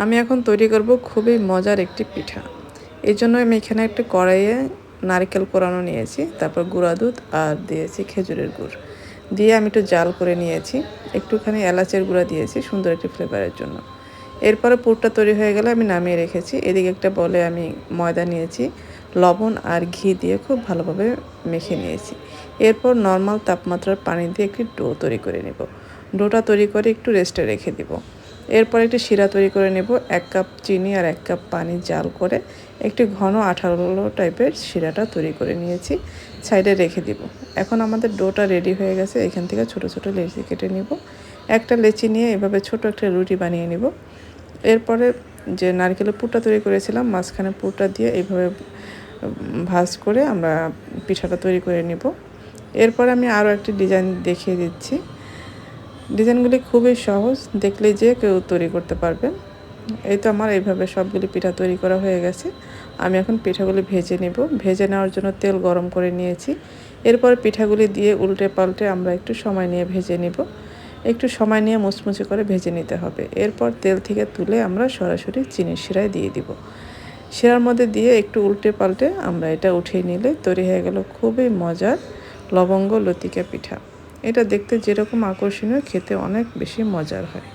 আমি এখন তৈরি করব খুবই মজার একটি পিঠা। এজন্য আমি এখানে একটা কড়াইয়ে নারকেল কোরানো নিয়েছি, তারপর গুঁড়া দুধ আর দিয়েছি খেজুরের গুড় দিয়ে আমি একটু জাল করে নিয়েছি। একটুখানি এলাচের গুঁড়া দিয়েছি সুন্দর একটি ফ্লেভারের জন্য। এরপরে পুরটা তৈরি হয়ে গেলে আমি নামিয়ে রেখেছি। এদিকে একটা বলে আমি ময়দা নিয়েছি, লবণ আর ঘি দিয়ে খুব ভালোভাবে মেখে নিয়েছি। এরপর নর্মাল তাপমাত্রার পানি দিয়ে একটি ডো তৈরি করে নেব। ডোটা তৈরি করে একটু রেস্টে রেখে দিব। এরপর একটি শিরা তৈরি করে নেব। 1 কাপ চিনি আর 1 কাপ পানি জাল করে একটি ঘন আঠালো টাইপের শিরাটা তৈরি করে নিয়েছি, সাইডে রেখে দিব। এখন আমাদের ডোটা রেডি হয়ে গেছে। এখান থেকে ছোট ছোট লেচি কেটে নিব। একটা লেচি নিয়ে এভাবে ছোট একটা রুটি বানিয়ে নিব। এরপরে যে নারকেলের পুরটা তৈরি করেছিলাম মাঝখানে পুরটা দিয়ে এইভাবে ভাঁজ করে আমরা পিঠাটা তৈরি করে নিব। এরপরে আমি আরও একটি ডিজাইন দেখিয়ে দিচ্ছি। ডিজাইনগুলি খুবই সহজ, দেখলেই যে কেউ তৈরি করতে পারবে। এই তো আমার এইভাবে সবগুলি পিঠা তৈরি করা হয়ে গেছে। আমি এখন পিঠাগুলি ভেজে নেব। ভেজে নেওয়ার জন্য তেল গরম করে নিয়েছি। এরপর পিঠাগুলি দিয়ে উল্টে পাল্টে আমরা একটু সময় নিয়ে ভেজে নেব। একটু সময় নিয়ে মুচমুচে করে ভেজে নিতে হবে। এরপর তেল থেকে তুলে আমরা সরাসরি চিনির শিরায় দিয়ে দিব। শিরার মধ্যে দিয়ে একটু উল্টে পাল্টে আমরা এটা উঠিয়ে নিলে তৈরি হয়ে গেল খুবই মজার লবঙ্গ লতিকা পিঠা। এটা দেখতে যেরকম আকর্ষণীয়, খেতে অনেক বেশি মজার হয়।